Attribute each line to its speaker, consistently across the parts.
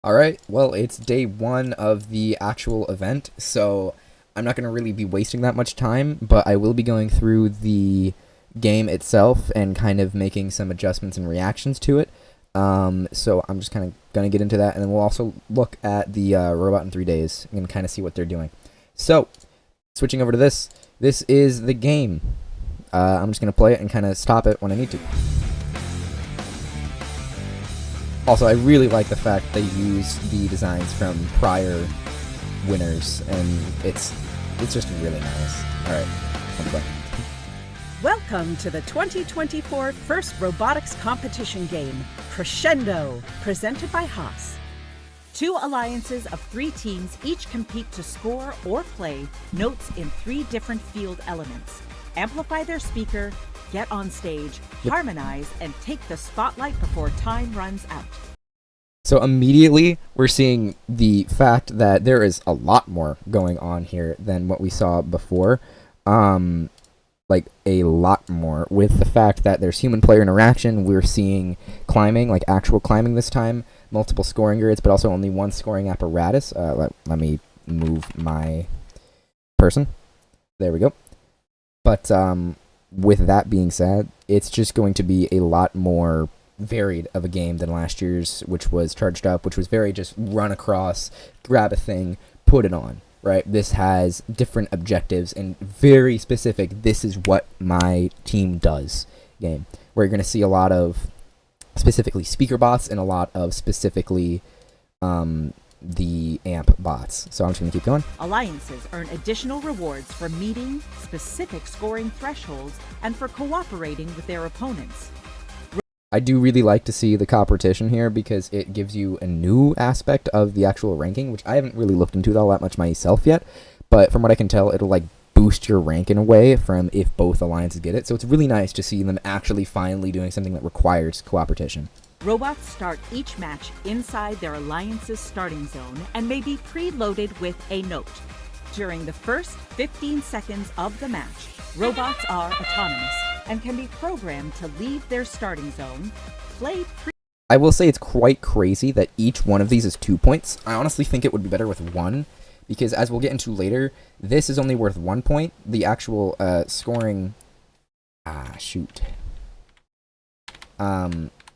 Speaker 1: Alright, well, it's day one of the actual event, so I'm not going to really be wasting that much time, but I will be going through the game itself and kind of making some adjustments and reactions to it. So I'm just kind of going to get into that, and then we'll also look at the robot in 3 days and kind of see what they're doing. So, switching over to this is the game. I'm just going to play it and kind of stop it when I need to. Also, I really like the fact they use the designs from prior winners, and it's just really nice. Alright, let's play.
Speaker 2: Welcome to the 2024 First Robotics Competition Game, Crescendo, presented by Haas. 2 alliances of 3 teams each compete to score or play notes in 3 different field elements. Amplify their speaker, get on stage, harmonize, and take the spotlight before time runs out.
Speaker 1: So immediately, we're seeing the fact that there is a lot more going on here than what we saw before. Like, a lot more. With the fact that there's human-player interaction, we're seeing climbing, like actual climbing this time, multiple scoring grids, but also only 1 scoring apparatus. Let me move my person. There we go. But, with that being said, it's just going to be a lot more varied of a game than last year's, which was charged up, which was very just run across, grab a thing, put it on, right? This has different objectives and very specific, this is what my team does game, where you're going to see a lot of specifically speaker bots and a lot of specifically the amp bots. So I'm just going to keep going.
Speaker 2: Alliances earn additional rewards for meeting specific scoring thresholds and for cooperating with their opponents.
Speaker 1: I do really like to see the competition here because it gives you a new aspect of the actual ranking, which I haven't really looked into all that much myself yet, but from what I can tell, it'll like boost your rank in a way from if both alliances get it. So it's really nice to see them actually finally doing something that requires cooperation.
Speaker 2: Robots start each match inside their alliance's starting zone and may be preloaded with a note. During the first 15 seconds of the match, robots are autonomous and can be programmed to leave their starting zone,
Speaker 1: I will say it's quite crazy that each one of these is 2 points. I honestly think it would be better with 1, because as we'll get into later, this is only worth 1 point. The actual scoring...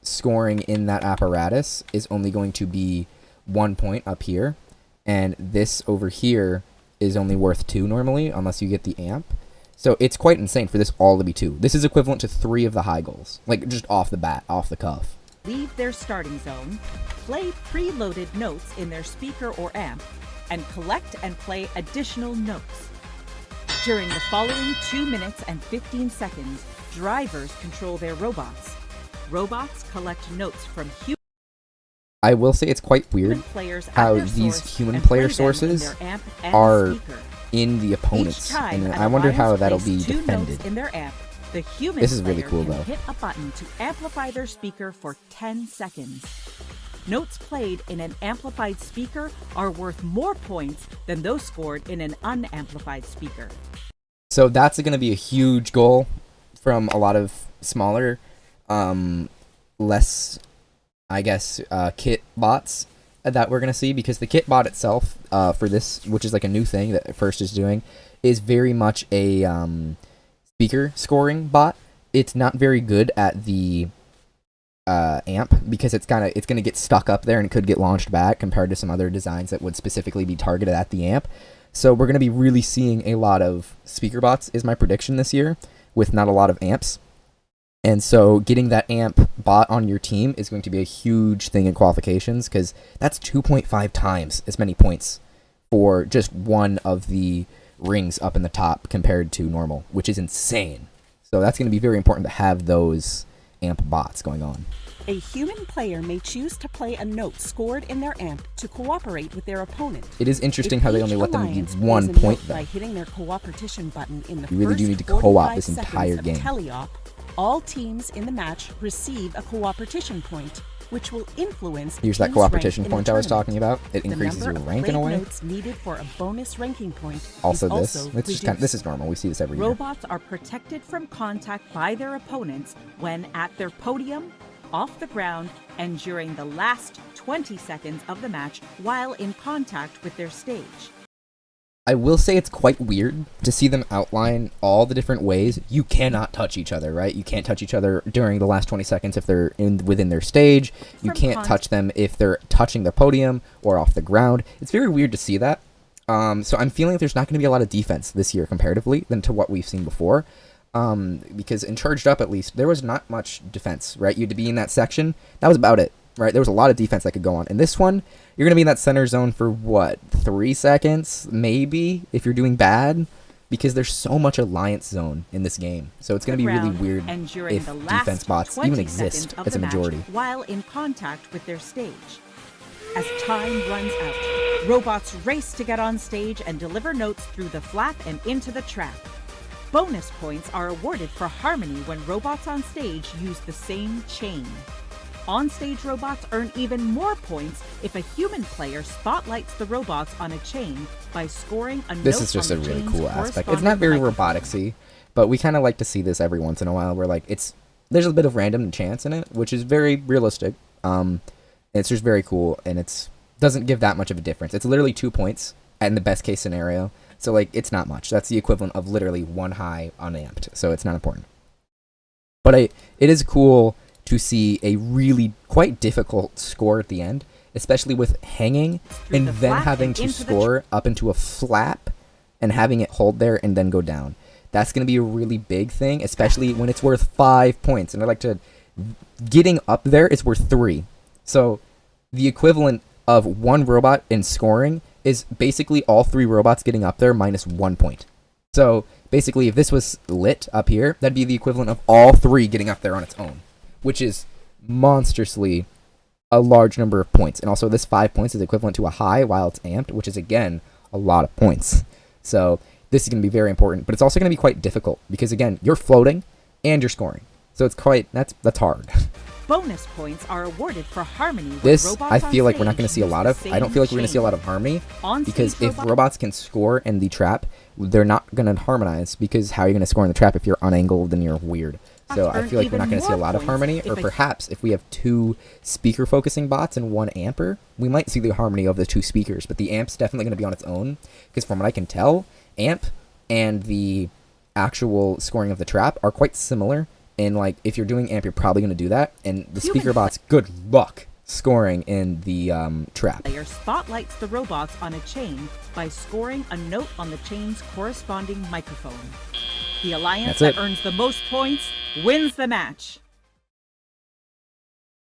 Speaker 1: scoring in that apparatus is only going to be 1 point up here, and this over here is only worth 2 normally, unless you get the amp. So it's quite insane for this all to be 2. This is equivalent to 3 of the high goals, like just off the bat, off the cuff.
Speaker 2: Leave their starting zone, play preloaded notes in their speaker or amp, and collect and play additional notes. During the following 2 minutes and 15 seconds, drivers control their robots. Robots collect notes from human.
Speaker 1: I will say it's quite weird how these human player sources are in the opponents, and I wonder how that'll be defended.
Speaker 2: In their amp, the human
Speaker 1: this is really cool
Speaker 2: can
Speaker 1: though.
Speaker 2: Hit a button to amplify their speaker for 10 seconds. Notes played in an amplified speaker are worth more points than those scored in an unamplified speaker.
Speaker 1: So that's going to be a huge goal from a lot of smaller, less, I guess, kit bots that we're going to see, because the kit bot itself for this, which is like a new thing that First is doing, is very much a speaker scoring bot. It's not very good at the amp, because it's going to get stuck up there and it could get launched back compared to some other designs that would specifically be targeted at the amp. So we're going to be really seeing a lot of speaker bots is my prediction this year, with not a lot of amps. And so getting that amp bot on your team is going to be a huge thing in qualifications, because that's 2.5 times as many points for just one of the rings up in the top compared to normal, which is insane. So that's going to be very important to have those amp bots going on.
Speaker 3: A human player may choose to play a note scored in their amp to cooperate with their opponent.
Speaker 1: It is interesting how they only let them give 1 point though.
Speaker 3: By hitting their cooperation button in the
Speaker 1: You really do need to co-op this entire game.
Speaker 3: Teleop, all teams in the match receive a cooperation point, which will influence.
Speaker 1: Here's that cooperation point I was talking about. It increases your rank in a way.
Speaker 3: Notes needed for a bonus ranking point.
Speaker 1: Also, this is normal. We see this every year.
Speaker 2: Robots are protected from contact by their opponents when at their podium, off the ground, and during the last 20 seconds of the match while in contact with their stage.
Speaker 1: I will say it's quite weird to see them outline all the different ways you cannot touch each other, right? You can't touch each other during the last 20 seconds if they're within their stage. You can't touch them if they're touching the podium or off the ground. It's very weird to see that. So I'm feeling like there's not going to be a lot of defense this year comparatively than to what we've seen before. Because in Charged Up, at least, there was not much defense, right? You had to be in that section. That was about it, right? There was a lot of defense that could go on. In this one, you're going to be in that center zone for, what, 3 seconds, maybe, if you're doing bad? Because there's so much alliance zone in this game. So it's going to be really weird if defense bots even exist as a majority.
Speaker 2: While in contact with their stage. As time runs out, robots race to get on stage and deliver notes through the flap and into the trap. Bonus points are awarded for harmony when robots on stage use the same chain. On-stage robots earn even more points if a human player spotlights the robots on a chain by scoring a note.
Speaker 1: This is just a really cool aspect. It's not very roboticsy, but we kind of like to see this every once in a while where like there's a bit of random chance in it, which is very realistic. It's just very cool, and it doesn't give that much of a difference. It's literally 2 points in the best case scenario. So like it's not much. That's the equivalent of literally 1 high unamped. So it's not important. But it is cool to see a really quite difficult score at the end, especially with hanging and then having to score up into a flap and having it hold there and then go down. That's going to be a really big thing, especially when it's worth 5 points. And I like to getting up there is worth 3. So the equivalent of 1 robot in scoring is basically all 3 robots getting up there minus 1 point. So basically, if this was lit up here, that'd be the equivalent of all 3 getting up there on its own, which is monstrously a large number of points. And also this 5 points is equivalent to a high while it's amped, which is again a lot of points. So this is going to be very important, but it's also going to be quite difficult because again, you're floating and you're scoring. So it's quite that's hard.
Speaker 2: Bonus points are awarded for harmony.
Speaker 1: This, I feel like we're not going to see a lot of. I don't feel like we're going to see a lot of harmony because if robots can score in the trap, they're not going to harmonize because how are you going to score in the trap if you're unangled and you're weird? So I feel like we're not going to see a lot of harmony, or perhaps if we have 2 speaker focusing bots and 1 amper, we might see the harmony of the 2 speakers, but the amp's definitely going to be on its own because from what I can tell, amp and the actual scoring of the trap are quite similar. And like if you're doing amp, you're probably going to do that. And the speaker bots, good luck scoring in the trap.
Speaker 2: Player spotlights the robots on a chain by scoring a note on the chain's corresponding microphone. The alliance that earns the most points wins the match.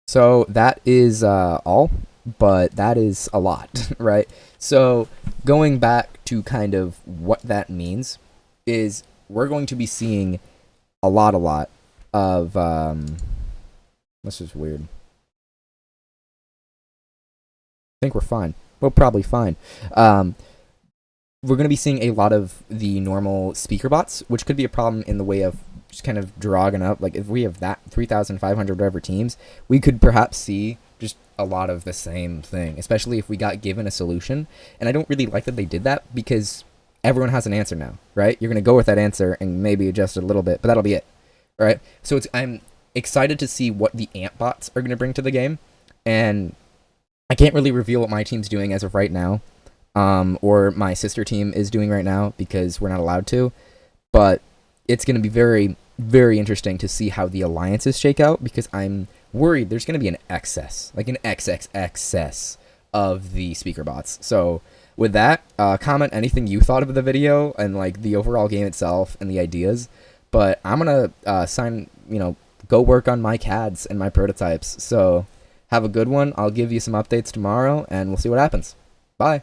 Speaker 1: So that is all, but that is a lot, right? So going back to kind of what that means is we're going to be seeing a lot of this is weird. I think we're fine. We're probably fine. We're going to be seeing a lot of the normal speaker bots, which could be a problem in the way of just kind of dragging up. Like if we have that 3,500 whatever teams, we could perhaps see just a lot of the same thing, especially if we got given a solution. And I don't really like that they did that because everyone has an answer now, right? You're going to go with that answer and maybe adjust it a little bit, but that'll be it. Right, so I'm excited to see what the amp bots are going to bring to the game, and I can't really reveal what my team's doing as of right now, or my sister team is doing right now because we're not allowed to, but it's going to be very, very interesting to see how the alliances shake out because I'm worried there's going to be an excess, like an excess of the speaker bots. So with that, comment anything you thought of the video and like the overall game itself and the ideas. But I'm going to go work on my CADs and my prototypes. So have a good one. I'll give you some updates tomorrow, and we'll see what happens. Bye.